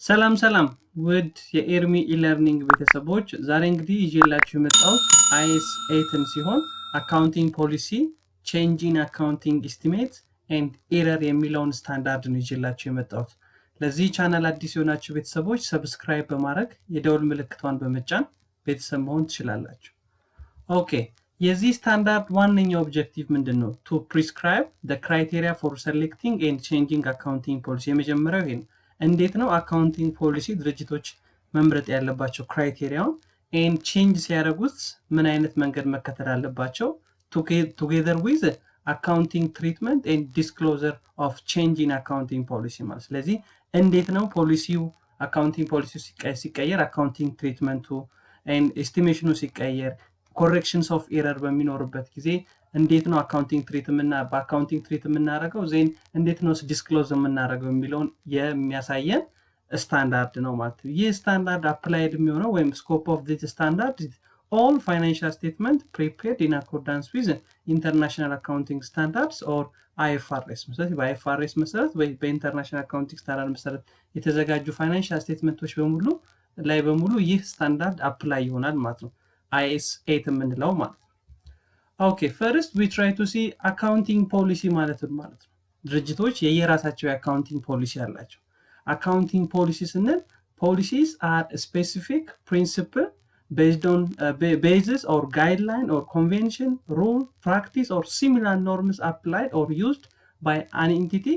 ሰላም ውድ የኤርሚኢ-ለርኒንግ ቤተሰቦች ዛሬ እንግዲህ ይዤላችሁ የመጣሁት IAS 8ን ሲሆን አካውንቲንግ ፖሊሲ ቼንጂንግ አካውንቲንግ ኤስቲሜት ኤንድ ኤረር የሚለውን ስታንዳርድ ነው ይዤላችሁ የመጣሁት። ለዚህ ቻናል አዲስ የሆናችሁ ቤተሰቦች ሰብስክራይብ በማድረግ የደወል ምልክቷን በመጫን ቤተሰብ መሆን ትችላላችሁ። ኦኬ የዚህ ስታንዳርድ ዋነኛው ኦብጀክቲቭ ምንድነው? to prescribe the criteria for selecting and changing accounting policy የመጀመሪያው ይሄ ነው። እንዴት ነው አካውንቲንግ ፖሊሲ ድርጅቶች መምረጥ ያለባቸው ክራይቴሪያውን and change ሲያደርጉት ምን አይነት መንገድ መከተል አለባቸው together with accounting treatment and disclosure of changing accounting policy ማለት ስለዚህ እንዴት ነው ፖሊሲው አካውንቲንግ ፖሊሲው ሲቀየር አካውንቲንግ ትሪትመንቱ and estimation ሲቀየር corrections of error በሚኖርበት ጊዜ እንዴት ነው አካውንቲንግ ትሪትመንት እና በአካውንቲንግ ትሪትመንት እናደርገው ዜን እንዴት ነው ዲስክሎዝ የምናደርገው የሚለውን የሚያሳየን ስታንዳርድ ነው ማለት ነው። ይህ ስታንዳርድ አፕላይድ የሚሆነው ወይም ስኮፕ ኦፍ ዲስ ስታንዳርድ all financial statement prepared in accordance with international accounting standards or IFRS ስለዚህ በIFRS መሰረት ወይ በኢንተርናሽናል አካውንቲንግ ስታንዳርድ መሰረት የተዘጋጁ ፋይናንሻል ስቴትመንቶች በሙሉ ይህ ስታንዳርድ አፕላይ ይሆናል ማለት ነው። IAS 8 የምንለው ማለት ነው። Okay, first we try to see accounting policy ማለት ነው። ድርጅቶች የየራሳቸው የአካውንቲንግ ፖሊሲ አላቸው። accounting policies ስንል policies are a specific principle based on basis or guideline or convention, rule, practice or similar norms applied or used by an entity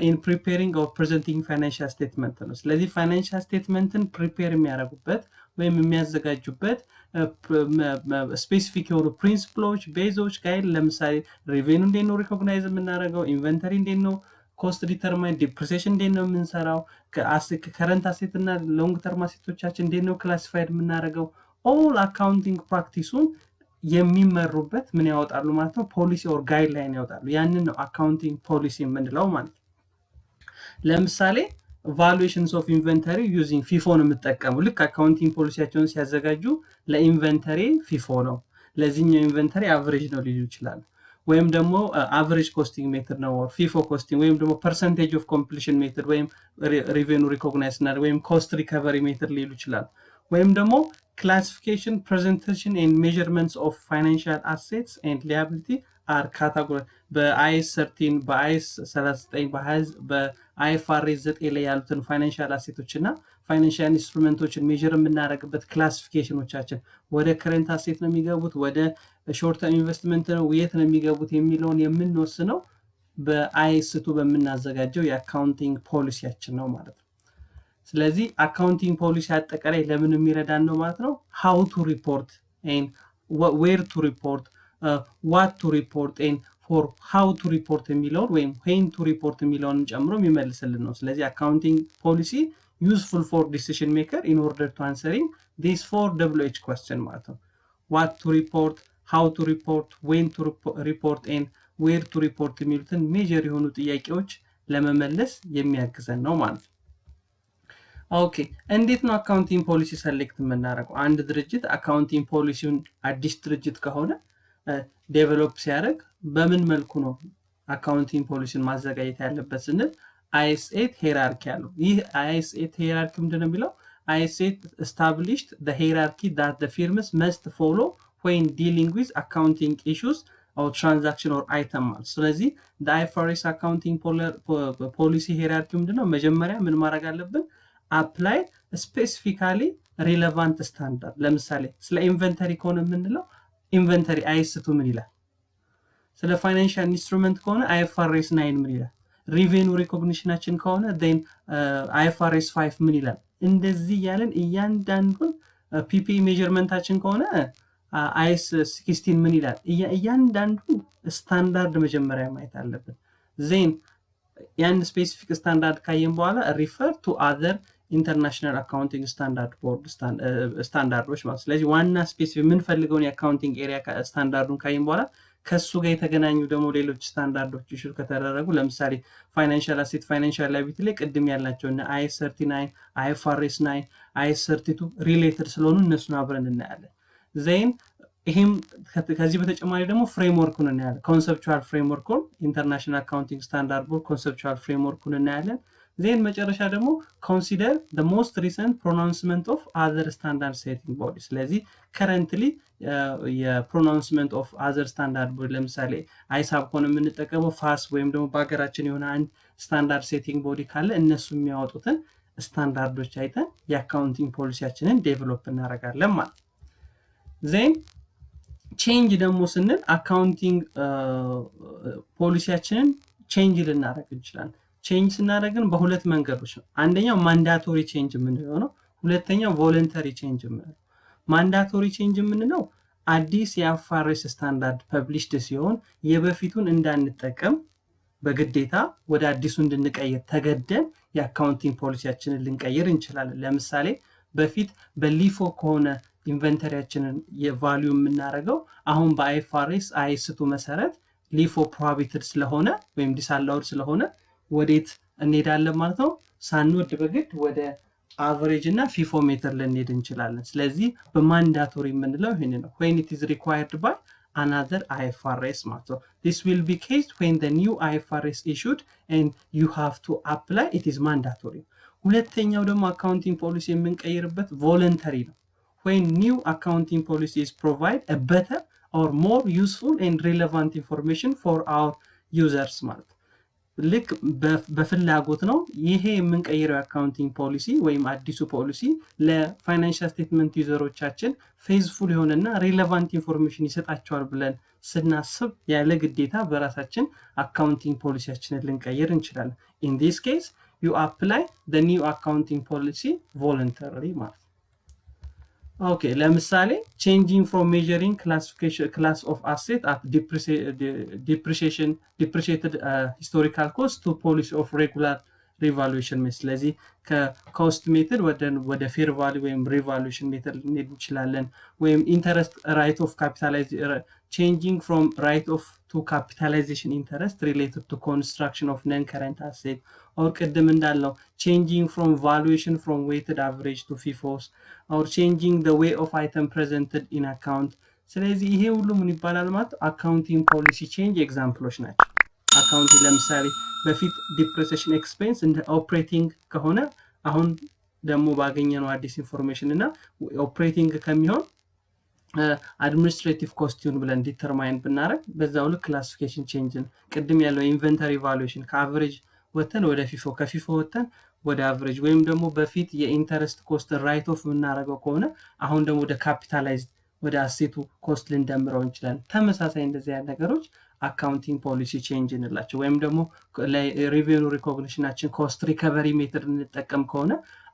in preparing or presenting financial statement ነው። ስለዚህ financial statementን prepare የሚያደርጉበት ወይም የሚያዘጋጁበት ስፔሲፊክ የሆኑ ፕሪንሲፕሎች ቤዞች ጋይድ ለምሳሌ ሬቬኒው እንዴት ነው ሪኮግናይዝ የምናደርገው ኢንቨንተሪ እንዴት ነው ኮስት ዲተርማይን ዲፕሪሲዬሽን እንዴት ነው የምንሰራው ከረንት አሴት እና ሎንግ ተርም አሴቶቻችን እንዴት ነው ክላሲፋይድ የምናደርገው ኦል አካውንቲንግ ፕራክቲሱን የሚመሩበት ምን ያወጣሉ ማለት ነው ፖሊሲ ኦር ጋይድላይን ያወጣሉ። ያንን ነው አካውንቲንግ ፖሊሲ የምንለው ማለት ነው። ለምሳሌ valuations of inventory using FIFO ነው የምትጠቀሙ ልክ አካውንቲንግ ፖሊሲያቸውን ሲያዘጋጁ ለኢንቨንተሪ FIFO ነው ለዚህኛው ኢንቨንተሪ አቨሬጅ ነው ሊሉ ይችላሉ። ወይም ደግሞ አቨሬጅ ኮስቲንግ ሜተድ ነው FIFO ኮስቲንግ ወይም ደግሞ ፐርሰንቴጅ ኦፍ ኮምፕሊሽን ሜተድ ወይም ሬቬኒው ሪኮግናይዝ እና ወይም ኮስት ሪከቨሪ ሜተድ ሊሉ ይችላሉ። ወይም ደግሞ classification presentation and measurements of financial assets and liability are categorized በIAS 13 በIAS 39 በIFRS 9 ላይ ያሉትን ፋይናንሻል አሴቶችና ፋይናንሻል ኢንስትሩመንቶችን ሜጀር የምናደርግበት ክላሲፊኬሽኖቻችን ወደ ከረንት አሴት ነው የሚገቡት ወደ ሾርት ተርም ኢንቨስትመንት ነው የት ነው የሚገቡት የሚለውን የምንወስነው በIAS 2 በምናዘጋጀው የአካውንቲንግ ፖሊሲያችን ነው ማለት ነው። ስለዚህ አካውንቲንግ ፖሊሲ አጠቃላይ ለምን የሚረዳን ነው ማለት ነው how to report and where to report what to report and for how to report የሚለውን ወይም when to report የሚለውን ጨምሮ የሚመልስልን ነው። ስለዚህ አካውንቲንግ ፖሊሲ useful for decision maker in order to answering these 4 WH question ማለት ነው what to report how to report when to report and where to report የሚሉትን ሜጀር የሆኑ ጥያቄዎች ለመመለስ የሚያግዘን ነው ማለት ነው። ኦኬ እንዴት ነው አካውንቲንግ ፖሊሲ ሰሌክት የምናደርገው? አንድ ድርጅት አካውንቲንግ ፖሊሲውን አዲስ ድርጅት ከሆነ ዴቨሎፕ ሲያደርግ በምን መልኩ ነው አካውንቲንግ ፖሊሲን ማዘጋጀት ያለበት ስንል IAS 8 ሄራርኪ አለው። ይህ IAS 8 ሄራርኪ ምንድነው የሚለው? IAS 8 established the hierarchy that the firms must follow when dealing with accounting issues or transaction or item ማለት ስለዚህ the IFRS accounting policy hierarchy ምንድነው? መጀመሪያ ምን ማድረግ አለብን? apply specifically relevant standard ለምሳሌ ስለ ኢንቨንተሪ ከሆነ የምንለው ኢንቨንተሪ IAS 2 ምን ይላል? ስለ ፋይናንሻል ኢንስትሩመንት ከሆነ IFRS 9 ምን ይላል? ሪቬኒው ሪኮግኒሽናችን ከሆነ then IFRS 5 ምን ይላል? እንደዚህ ያለን እያንዳንዱን PPE ሜጀርመንታችን ከሆነ IAS 16 ምን ይላል? እያንዳንዱን ስታንዳርድ መጀመሪያ ማየት አለብን። then ያን ስፔሲፊክ ስታንዳርድ ካየን በኋላ refer to other international accounting standard board ስታንዳርዶች ማለት ስለዚህ ዋና ስፔሲፊክ ምን ፈልገውን የአካውንቲንግ ኤሪያ ስታንዳርዱን ካየን በኋላ ከሱ ጋር የተገናኙ ደግሞ ሌሎች ስታንዳርዶች ኢሹ ከተደረጉ ለምሳሌ ፋይናንሻል አሴት ፋይናንሻል ላይቢሊቲ ላይ ቅድም ያልናቸው እና IAS 39 IFRS 9 IAS 32 ሪሌትድ ስለሆኑ እነሱን አብረን እናያለን። ዜን ይሄም ከዚህ በተጨማሪ ደግሞ ፍሬምወርኩን እናያለን። ኮንሰፕቹዋል ፍሬምወርኩን ኢንተርናሽናል አካውንቲንግ ስታንዳርድ ቦርድ ኮንሰፕቹዋል ፍሬምወርኩን እናያለን። then መጨረሻ ደግሞ consider the most recent pronouncement of other standard setting bodies ስለዚህ currently የpronouncement of other standard body ለምሳሌ አይሳብ ከሆነ የምንጠቀመው ፋስ ወይም ደግሞ በአገራችን የሆነ አንድ ስታንዳርድ ሴቲንግ ቦዲ ካለ እነሱ የሚያወጡትን ስታንዳርዶች አይተን የአካውንቲንግ ፖሊሲያችንን ዴቨሎፕ እናደርጋለን ማለት then ቼንጅ ደግሞ ስንል አካውንቲንግ ፖሊሲያችንን ቼንጅ ልናደርግ እንችላለን ቼንጅ ስናደርግን በሁለት መንገዶች ነው አንደኛው ማንዳቶሪ ቼንጅ የምንለው ነው ሁለተኛው ቮለንተሪ ቼንጅ የምንለው ማንዳቶሪ ቼንጅ የምንለው አዲስ የአይኤፍአርኤስ ስታንዳርድ ፐብሊሽድ ሲሆን የበፊቱን እንዳንጠቀም በግዴታ ወደ አዲሱ እንድንቀይር ተገደን የአካውንቲንግ ፖሊሲያችንን ልንቀይር እንችላለን ለምሳሌ በፊት በሊፎ ከሆነ ኢንቨንተሪያችንን የቫልዩ የምናደርገው አሁን በአይኤፍአርኤስ IAS2 መሰረት ሊፎ ፕሮሂቢትድ ስለሆነ ወይም ዲስአላውድ ስለሆነ ወዴት እንሄዳለን ማለት ነው ሳንወድ በግድ ወደ አቨሬጅ እና ፊፎ ሜተር ልንሄድ እንችላለን ስለዚህ በማንዳቶሪ የምንለው ይሄን ነው when it is required by another IFRS ማለት ነው this will be case when the new IFRS issued and you have to apply it is mandatory ሁለተኛው ደግሞ አካውንቲንግ ፖሊሲ የምንቀይርበት ቮለንተሪ ነው when new accounting policies provide a better or more useful and relevant information for our users ማለት ልክ በፍላጎት ነው ይሄ የምንቀይረው አካውንቲንግ ፖሊሲ ወይም አዲሱ ፖሊሲ ለፋይናንሻል ስቴትመንት ዩዘሮቻችን ፌዝፉል የሆነና ሪሌቫንት ኢንፎርሜሽን ይሰጣቸዋል ብለን ስናስብ ያለ ግዴታ በራሳችን አካውንቲንግ ፖሊሲያችንን ልንቀይር እንችላለን in this case you apply the new accounting policy voluntarily ማለት Okay, ለምሳሌ changing from measuring classification class of asset at depreciated historical cost to policy of regular revaluation ስለዚህ ከኮስት ሜተድ ወደ ፌር ቫልዩ ወይም ሪቫሉዌሽን ሜተድ ልንሄድ እንችላለን ወይም ኢንተረስት ራይት ኦፍ ካፒታላይዜሽን changing from right of to capitalization interest related to construction of non-current asset or ቅድም እንዳለው changing from valuation from weighted average to FIFOs or changing the way of item presented in account ስለዚህ ይሄ ሁሉ ምን ይባላል ማለት አካውንቲንግ ፖሊሲ ቼንጅ ኤግዛምፕሎች ናቸው አካውንቲንግ ለምሳሌ በፊት ዲፕሬሲዬሽን ኤክስፔንስ እንደ ኦፕሬቲንግ ከሆነ አሁን ደግሞ ባገኘነው አዲስ ኢንፎርሜሽን እና ኦፕሬቲንግ ከሚሆን አድሚኒስትሬቲቭ ኮስቱን ብለን ዲተርማይን ብናረግ በዛው ልክ ክላሲፊኬሽን ቼንጅን ቅድም ያለው ኢንቨንተሪ ቫሉዌሽን ከአቨሬጅ ወተን ወደ ፊፎ ከፊፎ ወተን ወደ አቨሬጅ ወይም ደግሞ በፊት የኢንተረስት ኮስት ራይት ኦፍ ምናረገው ከሆነ አሁን ደግሞ ወደ ካፒታላይዝድ ወደ አሴቱ ኮስት ልንደምረው እንችላለን ተመሳሳይ እንደዚህ ያለ ነገሮች አካውንቲንግ ፖሊሲ ቼንጅ እንላቸው ወይም ደግሞ ለሪቬኒው ሪኮግኒሽናችን ኮስት ሪከቨሪ ሜተድ እንጠቀም ከሆነ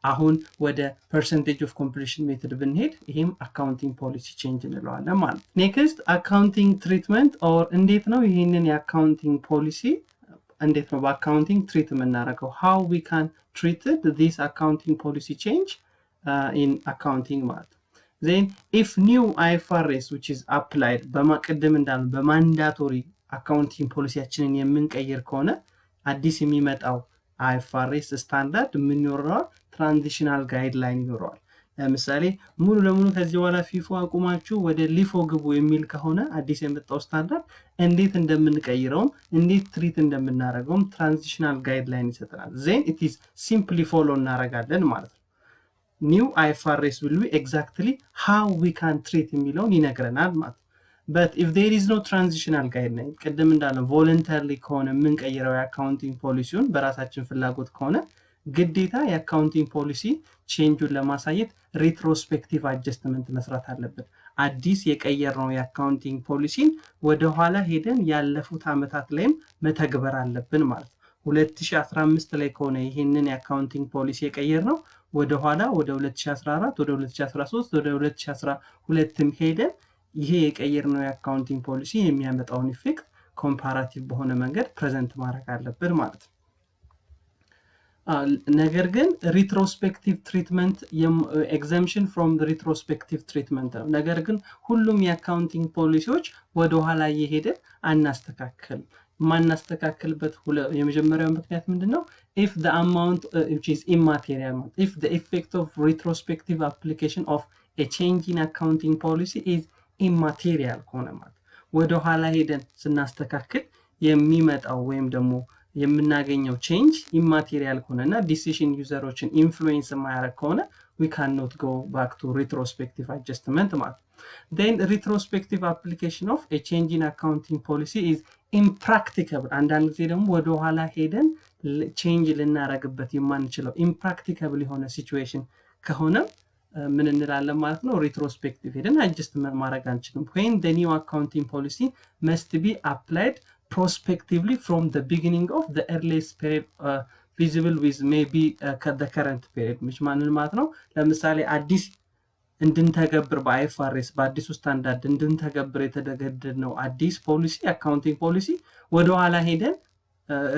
አሁን ወደ percentage of completion ሜተድ ብንሄድ ይሄም አካውንቲንግ ፖሊሲ ቼንጅ እንለዋለን ማለት ኔክስት አካውንቲንግ ትሪትመንት ኦር እንዴት ነው ይሄንን የአካውንቲንግ ፖሊሲ እንዴት ነው በአካውንቲንግ ትሪት የምናደርገው how we can treat this accounting policy change in accounting ማለት then if new IFRS which is applied በማቀደም እንዳሉ በማንዳቶሪ አካውንቲንግ ፖሊሲያችንን የምንቀይር ከሆነ አዲስ የሚመጣው IFRS ስታንዳርድ ምን ይኖረዋል ትራንዚሽናል ጋይድላይን ይኖረዋል ለምሳሌ ሙሉ ለሙሉ ከዚህ በኋላ ፊፎ አቁማችሁ ወደ ሊፎ ግቡ የሚል ከሆነ አዲስ የመጣው ስታንዳርድ እንዴት እንደምንቀይረው እንዴት ትሪት እንደምናደርገው ትራንዚሽናል ጋይድላይን ይሰጣል then it is simply follow እናደርጋለን ማለት ነው new IFRS will be exactly how we can treat የሚለውን ይነግረናል ማለት but if there is no transitional guideline ቀደም እንዳለው voluntarily ከሆነ ምን ቀይረው የአካውንቲንግ ፖሊሲውን በራሳችን ፍላጎት ከሆነ ግዴታ የአካውንቲንግ ፖሊሲ ቼንጁን ለማሳየት ሪትሮስፔክቲቭ አጀስትመንት መስራት አለበት አዲስ የቀየርነው የአካውንቲንግ ፖሊሲን ወደ ኋላ ሄደን ያለፉት አመታት ላይም መተግበር አለብን ማለት 2015 ላይ ከሆነ ይሄንን የአካውንቲንግ ፖሊሲ የቀየርነው ወደ ኋላ ወደ 2014 ወደ 2013 ወደ 2012 ሄደን ይሄ የቀየርነው የአካውንቲንግ ፖሊሲ የሚያመጣውን ኢፌክት ኮምፓራቲቭ በሆነ መንገድ ፕሬዘንት ማድረግ አለብን ማለት ነው ነገር ግን ሪትሮስፔክቲቭ ትሪትመንት exemption from the retrospective treatment ነገር ግን ሁሉም የአካውንቲንግ ፖሊሲዎች ወደ ኋላ እየሄደ አናስተካክል ማናስተካክልበት የመጀመሪያው ምክንያት ምንድነው if the amount which is immaterial if the effect of retrospective application of a change in accounting policy is immaterial ከሆነ ማለት ወደ ኋላ ሄደን ስናስተካክል የሚመጣው ወይም ደግሞ የምናገኘው ቼንጅ ኢማቴሪያል ከሆነና ዲሲዥን ዩዘሮችን ኢንፍሉዌንስ የማያደርግ ከሆነ we cannot go back to retrospective adjustment ማለት then retrospective application of a change in accounting policy is impracticable አንዳንድ ጊዜ ደግሞ ወደ ኋላ ሄደን ቼንጅ ልናረግበት የማንችለው impracticable የሆነ ሲቹዌሽን ከሆነ ምን እንላለን ማለት ነው retrospective ሄደን adjustment ማድረግ አንችልም when the new accounting policy must be applied prospectively from the beginning of the earliest period feasible with maybe the current period which ማለት ነው ለምሳሌ አዲስ እንድንተገብር በአይኤፍአርኤስ በአዲሱ ስታንዳርድ እንድንተገብር የተደገደድነው አዲስ ፖሊሲ አካውንቲንግ ፖሊሲ ወደ ኋላ ሄደን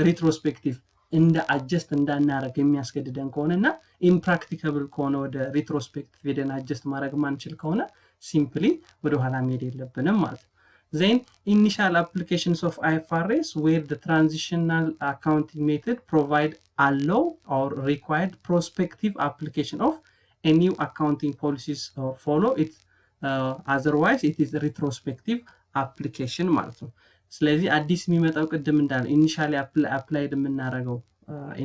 ሪትሮስፔክቲቭ እንደ አጀስት እንዳናረግ የሚያስገድደን ከሆነና ኢምፕራክቲካብል ከሆነ ወደ ሪትሮስፔክቲቭ ሄደን አጀስት ማድረግ ማንችል ከሆነ ሲምፕሊ ወደ ኋላ መሄድ የለብንም ማለት ነው then initial applications of IFRS where the transitional accounting method provide allow or required prospective application of a new accounting policies or follow it otherwise it is retrospective application ማለት ነው ስለዚህ አዲስ የሚመጣው ቅድም እንዳለ ኢኒሺያሊ አፕላይድ የምናረጋው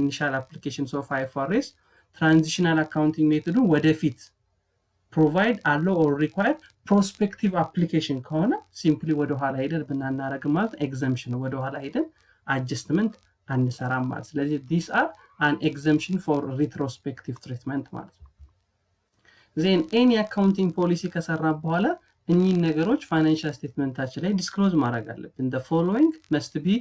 ኢኒሺያል አፕሊኬሽንስ ኦፍ IFRS ትራንዚሽናል አካውንቲንግ ሜቶዱ ወደፊት provide allow or require prospective application ከሆነ simply ወደ ኋላ ሄደን ብናናረግ ማለት exemption ወደ ኋላ ሄደን adjustment አንሰራም ማለት ስለዚህ these are an exemption for retrospective treatment ማለት then any accounting policy ከሰራ በኋላ እኚህ ነገሮች financial statementታችን ላይ disclose ማድረግ አለብን the following must be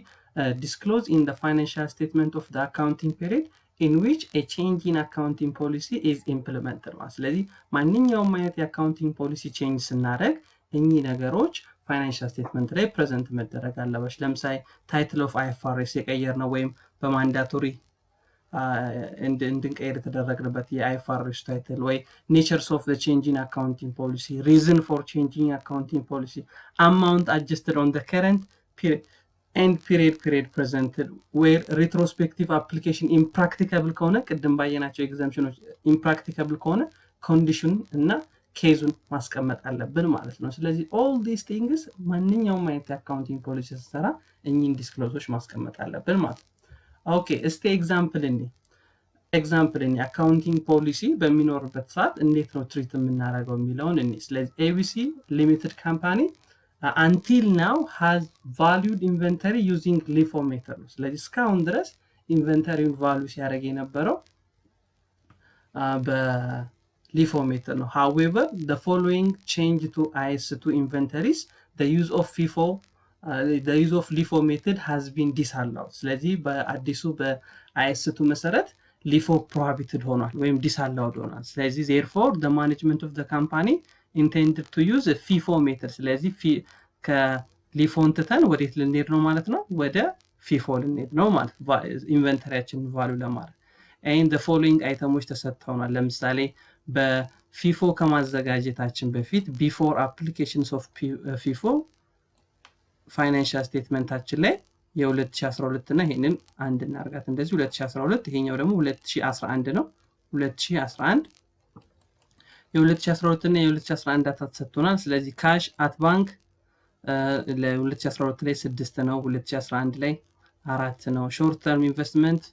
disclosed in the financial statement of the accounting period in which a change in accounting policy is implemented ስለዚህ ማንኛውም አይነት የአካውንቲንግ ፖሊሲ ቼንጅ ስናደርግ እኚህ ነገሮች ፋይናንሻል ስቴትመንት ላይ ፕሬዘንት መደረግ አለባቸው ለምሳሌ ታይትል ኦፍ IFRS የቀየርነው ወይም በማንዳቶሪ እንድንቀይር የተደረገበት የIFRS ታይትል ወይ natures of the change in accounting policy reason for changing accounting policy amount adjusted on the current period and period presented where retrospective application impracticable ከሆነ ቅድም ባየናቸው ኤግዛምፕሽኖች impracticable ከሆነ ኮንዲሽን እና ኬዙን ማስቀመጥ አለብን ማለት ነው ስለዚህ all these things ማንኛውም አይነት አካውንቲንግ ፖሊሲ ሲሰራ እኚህን ዲስክሎዞች ማስቀመጥ አለብን ማለት ኦኬ እስቲ ኤግዛምፕል እኔ አካውንቲንግ ፖሊሲ በሚኖርበት ሰዓት እንዴት ነው ትሪት የምናደርገው የሚለውን እኔ ስለዚህ ABC Limited Company until now has valued inventory using LIFO method ስለዚህ እስካሁን ድረስ ኢንቨንተሪውን ቫልዩ ሲያደርግ የነበረው በLIFO method ነው however the following change to IAS2 inventories the use of LIFO method has been disallowed ስለዚህ በአዲሱ በIAS2 መሰረት LIFO prohibited ሆኗል ወይም disallowed ሆኗል ስለዚህ therefore the management of the company intended to use a FIFO method ስለዚህ ከLIFO እንተን ወዴት ልንሄድ ነው ማለት ነው ወደ FIFO ልንሄድ ነው ማለት ኢንቨንተሪያችን ቫልዩ ለማድረግ and the following items ተሰጥተውናል ለምሳሌ በFIFO ከማዘጋጀታችን በፊት before applications of FIFO financial statementታችን ላይ የ2012 እና ይሄንን አንድ እናርጋት እንደዚህ 2012 ይሄኛው ደግሞ 2011 ነው 2011 የ2012 እና የ2011 ዳታ ተሰጥቶናል ስለዚህ ካሽ አት ባንክ ለ2012 ላይ 6 ነው 2011 ላይ 4 ነው ሾርት ተርም ኢንቨስትመንት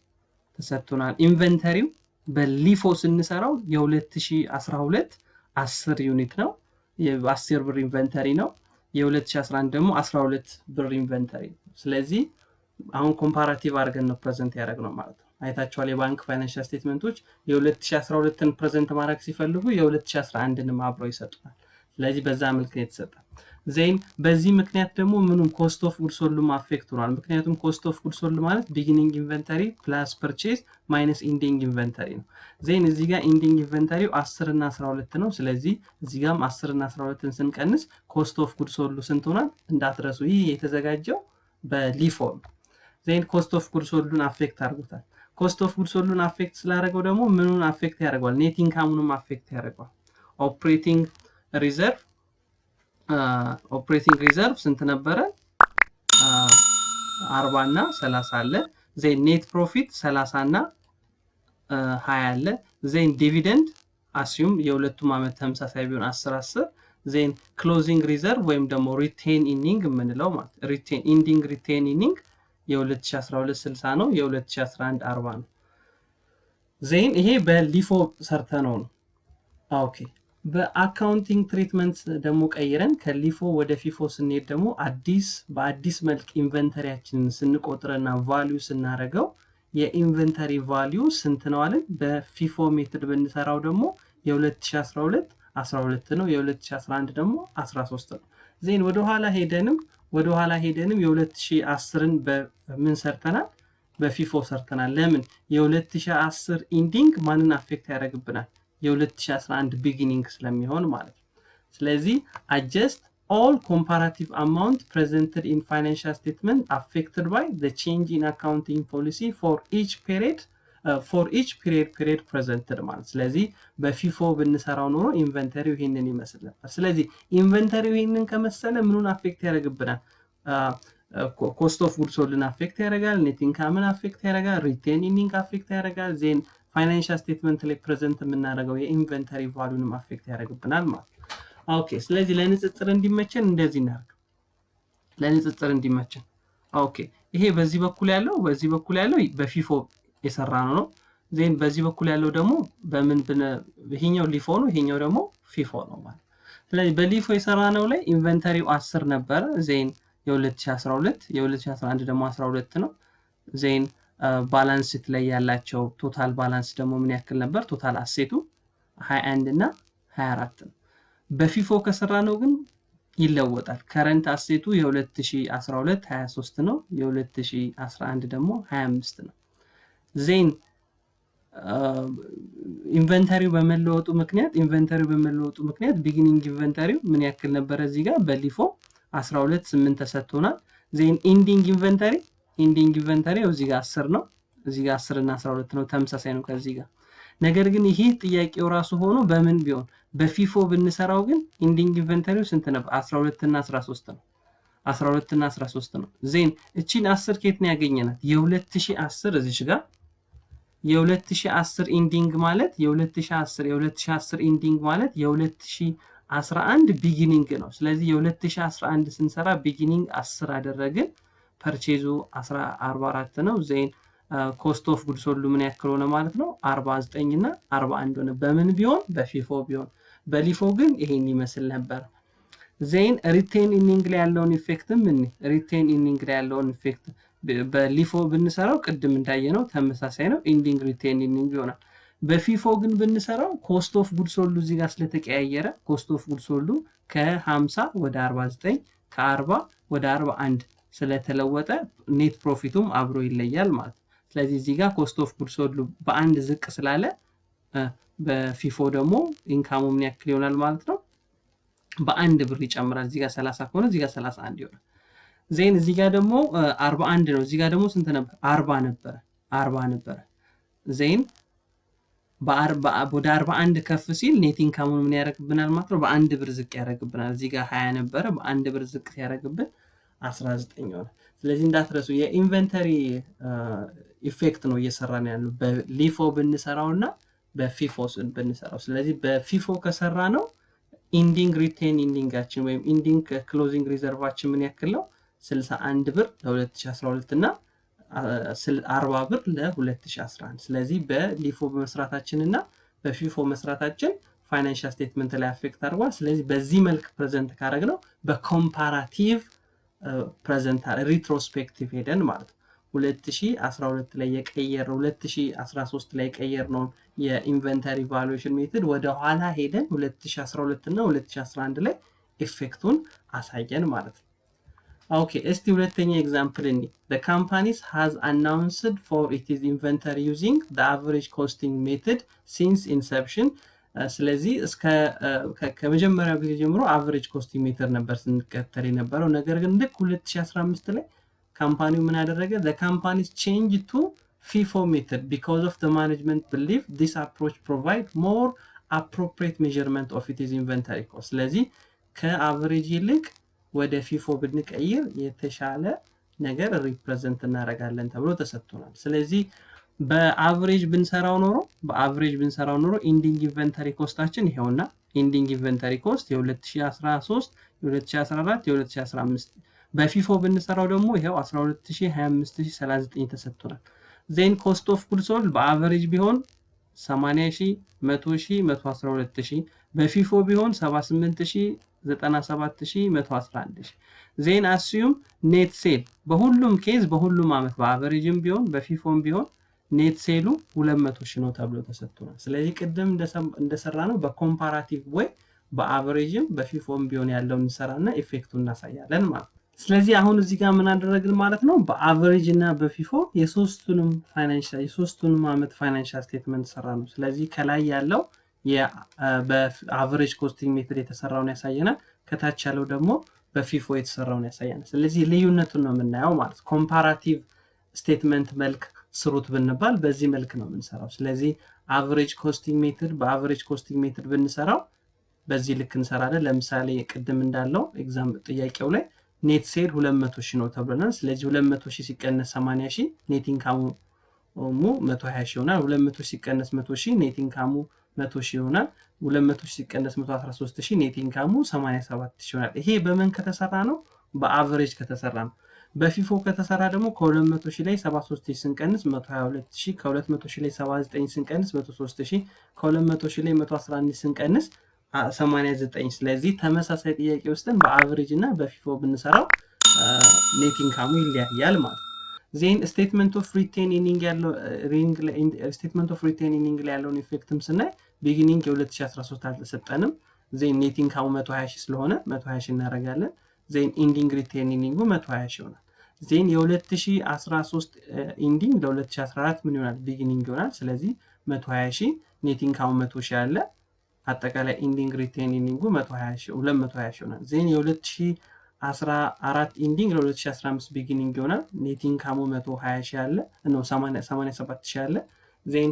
ተሰጥቶናል ኢንቨንተሪው በLIFO ስንሰራው የ2012 10 ዩኒት ነው የ10 ብር ኢንቨንተሪ ነው የ2011 ደግሞ 12 ብር ኢንቨንተሪ ስለዚህ አሁን ኮምፓራቲቭ አድርገን ነው ፕሬዘንት ያደረግነው ማለት ነው አይታችኋል የባንክ ፋይናንሻል ስቴትመንቶች የ2012ን ፕሬዘንት ማድረግ ሲፈልጉ የ2011ንም አብረው ይሰጡናል ስለዚህ በዛ መልኩ የተሰጠ ዜን በዚህ ምክንያት ደግሞ ምንም ኮስት ኦፍ ጉድስ ሶልድ አፌክት ሆኗል ምክንያቱም ኮስት ኦፍ ጉድስ ሶልድ ማለት ቢጊኒንግ ኢንቨንተሪ ፕላስ ፐርቼዝ ማይነስ ኢንዲንግ ኢንቨንተሪ ነው ዜን እዚህ ጋር ኢንዲንግ ኢንቨንተሪው 10 እና 12 ነው ስለዚህ እዚህ ጋርም 10 እና 12ን ስንቀንስ ኮስት ኦፍ ጉድስ ሶልድ ስንት ሆኗል እንዳትረሱ ይሄ የተዘጋጀው በLIFO ዜን ኮስት ኦፍ ጉድስ ሶልድን አፌክት አድርጎታል ኮስት ኦፍ ጉድስ ሶልድን አፌክት ስላደረገው ደግሞ ምኑን አፌክት ያደርጋል ኔት ኢንካሙንም አፌክት ያደርጋል ኦፕሬቲንግ ሪዘርቭ ስንት ነበረ 40 እና 30 አለ ዜን ኔት ፕሮፊት 30 እና 20 አለ ዜን ዲቪደንድ አሲዩም የሁለቱም አመት ተመሳሳይ ቢሆን 10 ዜን ክሎዚንግ ሪዘርቭ ወይም ደግሞ ሪቴን ኢኒንግ የምንለው ማለት ሪቴን ኢንዲንግ ሪቴን ኢኒንግ የ2012 60 ነው የ2011 40 ነው ዜን ይሄ በሊፎ ሰርተነው ነው ኦኬ በአካውንቲንግ ትሪትመንት ደግሞ ቀይረን ከሊፎ ወደ ፊፎ ስንሄድ ደግሞ በአዲስ መልክ ኢንቨንተሪያችንን ስንቆጥረና ቫልዩ ስናረገው የኢንቨንተሪ ቫልዩ ስንት ነው አለን በፊፎ ሜትድ ብንሰራው ደግሞ የ2012 12 ነው የ2011 ደግሞ 13 ነው ዜን ወደ ኋላ ሄደንም የ2010ን በምን ሰርተናል በፊፎ ሰርተናል ለምን የ2010 ኢንዲንግ ማንን አፌክት ያደርግብናል የ2011 ቢጊኒንግ ስለሚሆን ማለት ነው ስለዚህ adjust all comparative amount presented in financial statement affected by the change in accounting policy for each period presented ማለት ስለዚህ በፊፎ ብንሰራው ኖሮ ኢንቨንተሪው ይሄንን ይመስል ነበር ስለዚህ ኢንቨንተሪው ይሄንን ከመሰለ ምኑን አፌክት ያደርግብናል ኮስት ኦፍ ጉድስ ሶልድን አፌክት ያደርጋል ኔት ኢንካምን አፌክት ያደርጋል ሪቴን ኢርኒንግ አፌክት ያደርጋል ዜን ፋይናንሻል ስቴትመንት ላይ ፕሬዘንት የምናደርገው የኢንቨንተሪ ቫልዩንም አፌክት ያደርግብናል ማለት ኦኬ ስለዚህ ለንጽጽር እንዲመቸን እንደዚህ እናርግ ለንጽጽር እንዲመቸን ኦኬ ይሄ በዚህ በኩል ያለው በፊፎ የሰራነው ነው ዜን በዚህ በኩል ያለው ደግሞ በምን ይሄኛው ሊፎ ነው ይሄኛው ደግሞ ፊፎ ነው ማለት ስለዚህ በሊፎ የሰራነው ላይ ኢንቨንተሪው 10 ነበር ዜን የ2012 የ2011 ደግሞ 12 ነው ዜን ባላንስ ሺት ላይ ያላቸው ቶታል ባላንስ ደግሞ ምን ያክል ነበር ቶታል አሴቱ 21 እና 24 ነው በፊፎ ከሰራነው ግን ይለወጣል ከረንት አሴቱ የ2012 23 ነው የ2011 ደግሞ 25 ነው ዜን ኢንቨንተሪው በመለወጡ ምክንያት ቢጊኒንግ ኢንቨንተሪው ምን ያክል ነበር እዚህ ጋር በሊፎ 12 8 ተሰጥቶናል ዜን ኢንዲንግ ኢንቨንተሪ እዚህ ጋር 10 ነው እዚህ ጋር 10 እና 12 ነው ተመሳሳይ ነው ከዚህ ጋር ነገር ግን ይሄ ጥያቄው ራሱ ሆኖ በምን ቢሆን በፊፎ ብንሰራው ግን ኢንዲንግ ኢንቨንተሪው ስንት ነበር 12 እና 13 ነው ዜን እቺን 10 ከየት ነው ያገኘናት የ2010 እዚች ጋር የ2010 ኢንዲንግ ማለት የ2010 ኢንዲንግ ማለት የ2011 ቢጊኒንግ ነው ስለዚህ የ2011 ስንሰራ ቢጊኒንግ 10 አደረግን ፐርቼዙ 44 ነው ዜን ኮስት ኦፍ ጉድስ ሶልድ ምን ያክል ሆነ ማለት ነው 49 እና 41 ሆነ በምን ቢሆን በፊፎ ቢሆን በሊፎ ግን ይሄን ይመስል ነበር ዜን ሪቴን ኢርኒንግ ላይ ያለውን ኢፌክት በሊፎ ብንሰራው ቅድም እንዳየነው ተመሳሳይ ነው ኢንዲንግ ሪቴን ኢርኒንግ ይሆናል በፊፎ ግን ብንሰራው ኮስት ኦፍ ጉድስ ሶልድ እዚህ ጋር ስለተቀያየረ ኮስት ኦፍ ጉድስ ሶልድ ከ50 ወደ 49 ከ40 ወደ 41 ስለተለወጠ ኔት ፕሮፊቱም አብሮ ይለያል ማለት ስለዚህ እዚህ ጋር ኮስት ኦፍ ጉድስ ሶልድ በአንድ ዝቅ ስላለ በፊፎ ደግሞ ኢንካሙ ምን ያክል ይሆናል ማለት ነው በአንድ ብር ይጨምራል እዚህ ጋር 30 ከሆነ እዚህ ጋር 31 ይሆናል ዜን እዚህ ጋር ደግሞ 41 ነው እዚህ ጋር ደግሞ ስንት ነበር 40 ነበር ዜን ወደ 41 ከፍ ሲል ኔት ኢንካሙን ምን ያደርግብናል ማለት ነው በአንድ ብር ዝቅ ያደርግብናል እዚህ ጋር 20 ነበር በአንድ ብር ዝቅ ያደርግብን 19 ይሆናል ስለዚህ እንዳትረሱ የኢንቨንተሪ ኢፌክት ነው እየሰራን ያለው በሊፎ ብንሰራውና በፊፎ ብንሰራው ስለዚህ በፊፎ ከሰራ ነው ኢንዲንግ ሪቴን ኢንዲንጋችን ወይም ኢንዲንግ ክሎዚንግ ሪዘርቫችን ምን ያክል ነው 61 ብር ለ2012 እና 40 ብር ለ2011 ስለዚህ በሊፎ በመስራታችንና በፊፎ መስራታችን ፋይናንሻል ስቴትመንት ላይ አፌክት አድርጓል ስለዚህ በዚህ መልክ ፕሬዘንት ካደረግነው በኮምፓራቲቭ ፕሬዘንት ሪትሮስፔክቲቭ ሄደን ማለት 2012 ላይ የቀየረው 2013 ላይ የቀየርነው የኢንቨንተሪ ቫሉዌሽን ሜተድ ወደ ኋላ ሄደን 2012 እና 2011 ላይ ኢፌክቱን አሳየን ማለት ነው ኦኬ እስቲ ሁለተኛ ኤግዛምፕል እንይ the companies has announced for its inventory using the average costing method since inception ስለዚህ እስከ ከመጀመሪያው ጊዜ ጀምሮ average costing method ነበር ስንከተል የነበረው ነገር ግን ልክ 2015 ላይ ካምፓኒው ምን አደረገ the companies changed to FIFO method because of the management believe this approach provide more appropriate measurement of its inventory cost ስለዚህ ከአቨሬጅ ይልቅ ወደ ፊፎ ብንቀይር የተሻለ ነገር ሪፕሬዘንት እናደርጋለን ተብሎ ተሰጥቶናል ስለዚህ በአቨሬጅ ብንሰራው ኖሮ ኢንዲንግ ኢንቨንተሪ ኮስታችን ይሄውና ኢንዲንግ ኢንቨንተሪ ኮስት የ2013 የ2014 የ2015 በፊፎ ብንሰራው ደግሞ ይሄው 12000 25000 39 ተሰጥቶናል። ዜን ኮስት ኦፍ ጉድ ሶልድ በአቨሬጅ ቢሆን 80000 100000 112000 በፊፎ ቢሆን 78000 97000 111000 ዜን አስዩም ኔት ሴል በሁሉም ኬዝ በሁሉም አመት በአቨሬጅም ቢሆን በፊፎም ቢሆን ኔት ሴሉ 200,000 ነው ተብሎ ተሰጥቶናል። ስለዚህ ቅድም እንደሰራ ነው በኮምፓራቲቭ ወይ በአቨሬጅም በፊፎም ቢሆን ያለውን እንሰራና ኢፌክቱን እናሳያለን ማለት ነው። ስለዚህ አሁን እዚህ ጋር ምን አደረግን ማለት ነው በአቨሬጅ እና በፊፎ የሶስቱንም አመት ፋይናንሻል ስቴትመንት ሰራ ነው። ስለዚህ ከላይ ያለው በአቨሬጅ ኮስቲንግ ሜተድ የተሰራውን ያሳየናል፣ ከታች ያለው ደግሞ በፊፎ የተሰራውን ያሳየናል። ስለዚህ ልዩነቱን ነው የምናየው ማለት ኮምፓራቲቭ ስቴትመንት መልክ ስሩት ብንባል በዚህ መልክ ነው የምንሰራው። ስለዚህ አቨሬጅ ኮስቲንግ ሜተድ በአቨሬጅ ኮስቲንግ ሜተድ ብንሰራው በዚህ ልክ እንሰራለን። ለምሳሌ ቅድም እንዳለው ኤግዛም ጥያቄው ላይ ኔት ሴል 200,000 ነው ተብለናል። ስለዚህ 200,000 ሲቀነስ 80,000 ኔት ኢንካሙ 120,000 ይሆናል። 200,000 ሲቀነስ 100,000 ኔት ኢንካሙ 100,000 ይሆናል። 200,000 ሲቀነስ 113,000 ኔት ኢንካሙ 87,000 ይሆናል። ይሄ በምን ከተሰራ ነው? በአቨሬጅ ከተሰራ ነው። በፊፎ ከተሰራ ደግሞ ከ200,000 ላይ 73,000 ስንቀንስ 122,000 ከ200,000 ላይ 79 ስንቀንስ 103,000 ከ200,000 ላይ 111 ስንቀንስ 89። ስለዚህ ተመሳሳይ ጥያቄ ውስጥን በአቨሬጅ እና በፊፎ ብንሰራው ኔት ኢንካሙ ይለያያል ማለት ነው። ዜን ስቴትመንት ኦፍ ሪቴን ኢርኒንግ ያለው ስቴትመንት ኦፍ ሪቴን ኢርኒንግ ላይ ያለውን ኢፌክትም ስናይ ቢጊኒንግ የ2013 አልተሰጠንም። ዜን ኔት ኢንካሙ 120,000 ስለሆነ 120,000 እናደርጋለን። ዜን ኢንዲንግ ሪቴን ኢርኒንጉ 120,000 ይሆናል። ዜን የ2013 ኢንዲንግ ለ2014 ምን ይሆናል? ቢጊኒንግ ይሆናል። ስለዚህ 120,000 ኔት ኢንካሙ 100,000 አለ። አጠቃላይ ኢንዲንግ ሪቴን ኢርኒንጉ 220,000 ይሆናል። ዜን የ2014 ኢንዲንግ ለ2015 ቢጊኒንግ ይሆናል። ኔት ኢንካሙ 120,000 አለ ነው 87,000 አለ። ዜን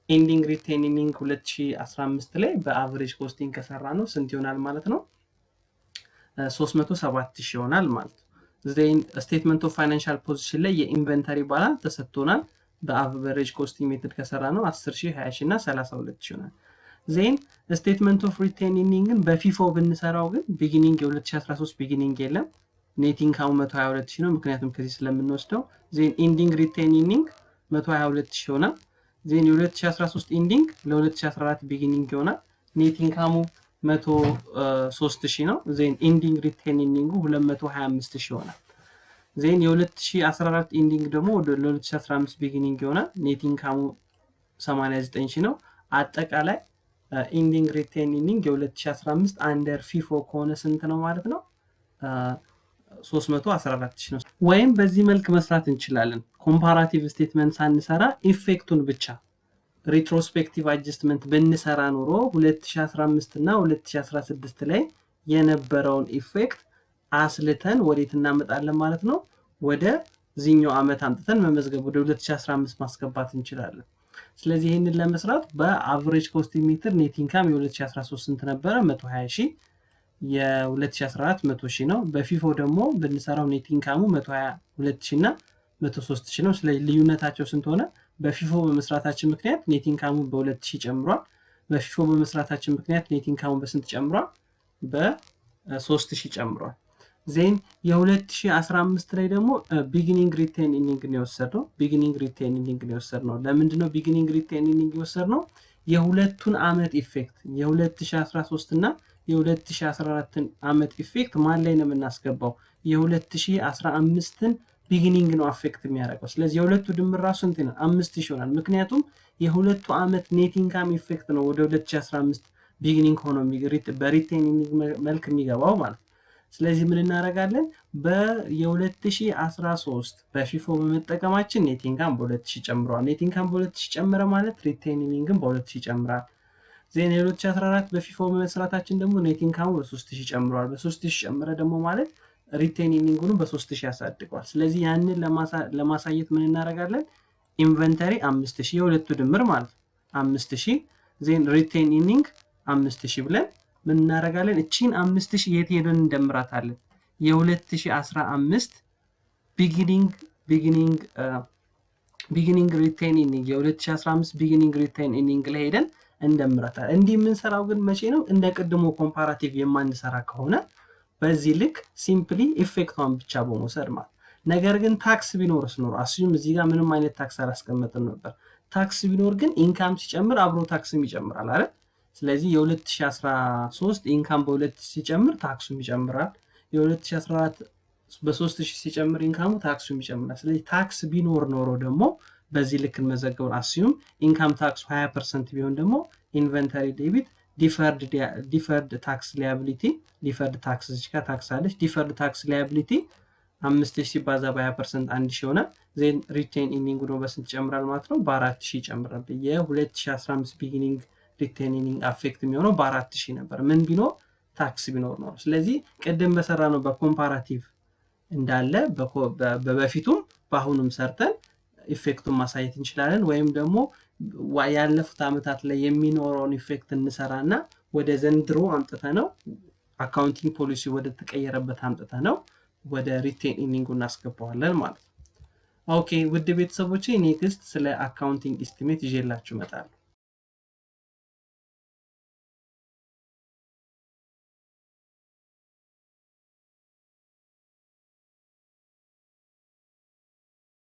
ኢንዲንግ ሪቴን ኢርኒንግ 2015 ላይ በአቨሬጅ ኮስቲንግ ከሰራ ነው ስንት ይሆናል ማለት ነው? 307,000 ይሆናል ማለት ነው። ዜን ስቴትመንት ኦፍ ፋይናንሻል ፖዚሽን ላይ የኢንቨንተሪ ባላንስ ተሰጥቶናል። በአቨሬጅ ኮስቲንግ ሜተድ ከሰራ ነው 10,000 20,000 እና 32,000 ይሆናል። ዜን ስቴትመንት ኦፍ ሪቴን ኢርኒንግን በፊፎ ብንሰራው ግን ቢጊኒንግ የ2013 ቢጊኒንግ የለም። ኔት ኢንካሙ 122,000 ነው ምክንያቱም ከዚህ ስለምንወስደው። ዜን ኢንዲንግ ሪቴን ኢርኒንግ 122,000 ይሆናል። ዜን የ2013 ኢንዲንግ ለ2014 ቢጊኒንግ ይሆናል። ኔት ኢንካሙ 103,000 ነው። ዜን ኢንዲንግ ሪቴን ኢርኒንጉ 225,000 ይሆናል። ዜን የ2014 ኢንዲንግ ደግሞ ለ2015 ቢጊኒንግ ይሆናል። ኔት ኢንካሙ 89,000 ነው። አጠቃላይ ኢንዲንግ ሪቴን ኢርኒንግ የ2015 አንደር ፊፎ ከሆነ ስንት ነው ማለት ነው? 314,000 ነው። ወይም በዚህ መልክ መስራት እንችላለን። ኮምፓራቲቭ ስቴትመንት ሳንሰራ ኢፌክቱን ብቻ ሪትሮስፔክቲቭ አጀስትመንት ብንሰራ ኖሮ 2015 እና 2016 ላይ የነበረውን ኢፌክት አስልተን ወዴት እናመጣለን ማለት ነው? ወደ ዚህኛው አመት አምጥተን መመዝገብ ወደ 2015 ማስገባት እንችላለን። ስለዚህ ይሄንን ለመስራት በአቨሬጅ ኮስቲንግ ሜተድ ኔት ኢንካም የ2013 ስንት ነበረ? 120,000 የ2014 100,000 ነው። በፊፎ ደግሞ ብንሰራው ኔት ኢንካሙ 122,000 እና 103,000 ነው። ስለዚህ ልዩነታቸው ስንት ሆነ? በፊፎ በመስራታችን ምክንያት ኔት ኢንካሙ በ2,000 ጨምሯል። በፊፎ በመስራታችን ምክንያት ኔት ኢንካሙ በስንት ጨምሯል? በ3,000 ጨምሯል። ዜን የ2015 ላይ ደግሞ ቢጊኒንግ ሪቴን ኢርኒንግ ነው የወሰድነው። ቢጊኒንግ ሪቴን ኢርኒንግ ነው የወሰድነው። ለምንድን ነው ቢጊኒንግ ሪቴን ኢርኒንግ የወሰድነው? የሁለቱን አመት ኢፌክት የ2013 እና የ2014ን አመት ኢፌክት ማን ላይ ነው የምናስገባው? የ2015ን ቢጊኒንግ ነው አፌክት የሚያደርገው። ስለዚህ የሁለቱ ድምር ራሱ እንት ነው 5,000 ይሆናል። ምክንያቱም የሁለቱ አመት ኔት ኢንካም ኢፌክት ነው ወደ 2015 ቢጊኒንግ ሆኖ በሪቴን ኢርኒንግ መልክ የሚገባው ማለት ነው። ስለዚህ ምን እናደርጋለን? በየ2013 በፊፎ በመጠቀማችን ኔት ኢንካም በ2,000 ጨምሯል። ኔት ኢንካም በ2,000 ጨመረ ማለት ሪቴን ኢርኒንግን በ2,000 ጨምራል። ዜን የ2014 በፊፎ በመስራታችን ደግሞ ኔት ኢንካሙ በ3,000 ጨምሯል። በ3,000 ጨመረ ደግሞ ማለት ሪቴን ኢርኒንጉን በ3,000 ያሳድገዋል። ስለዚህ ያንን ለማሳየት ምን እናደርጋለን? ኢንቨንተሪ 5,000 የሁለቱ ድምር ማለት 5,000 ዜን ሪቴን ኢርኒንግ 5,000 ብለን ምን እናደርጋለን? እቺን 5,000 የት ሄደን እንደምራታለን? የ2015 ቢጊኒንግ ሪቴን ኢርኒንግ የ2015 ቢጊኒንግ ሪቴን ኢርኒንግ ላይ ሄደን እንደምራታለን። እንዲህ የምንሰራው ግን መቼ ነው? እንደ ቅድሞ ኮምፓራቲቭ የማንሰራ ከሆነ በዚህ ልክ ሲምፕሊ ኢፌክቷን ብቻ በመውሰድ ማለት ነገር ግን ታክስ ቢኖርስ ኖሮ አስዩም እዚህ ጋር ምንም አይነት ታክስ አላስቀመጥም ነበር ታክስ ቢኖር ግን ኢንካም ሲጨምር አብሮ ታክስም ይጨምራል አይደል ስለዚህ የ2013 ኢንካም በ2000 ሲጨምር ታክሱም ይጨምራል የ2014 በ3000 ሲጨምር ኢንካሙ ታክሱም ይጨምራል ስለዚህ ታክስ ቢኖር ኖሮ ደግሞ በዚህ ልክ እንመዘገበው አስዩም ኢንካም ታክሱ 20% ቢሆን ደግሞ ኢንቨንተሪ ዴቢት ዲፈርድ ታክስ ሊያቢሊቲ ዲፈርድ ታክስ እዚህ ጋር ታክስ አለች ዲፈርድ ታክስ ሊያቢሊቲ 5000 ሲባዛ በ20% 1000 ሆነ ዜን ሪቴን ኢርኒንግ ነው በስንት ይጨምራል ማለት ነው በ4000 ይጨምራል የ2015 ቢጊኒንግ ሪቴን ኢርኒንግ አፌክት የሚሆነው በ4000 ነበር ምን ቢኖር ታክስ ቢኖር ነው ስለዚህ ቀደም በሰራ ነው በኮምፓራቲቭ እንዳለ በበፊቱም በአሁኑም ሰርተን ኢፌክቱን ማሳየት እንችላለን ወይም ደግሞ ያለፉት አመታት ላይ የሚኖረውን ኢፌክት እንሰራና ወደ ዘንድሮ አምጥተነው አካውንቲንግ ፖሊሲ ወደ ተቀየረበት አምጥተነው ወደ ሪቴን ኢርኒንግ እናስገባዋለን ማለት ነው ኦኬ ውድ ቤተሰቦቼ ኔክስት ስለ አካውንቲንግ ኤስቲሜት ይዤላችሁ እመጣለሁ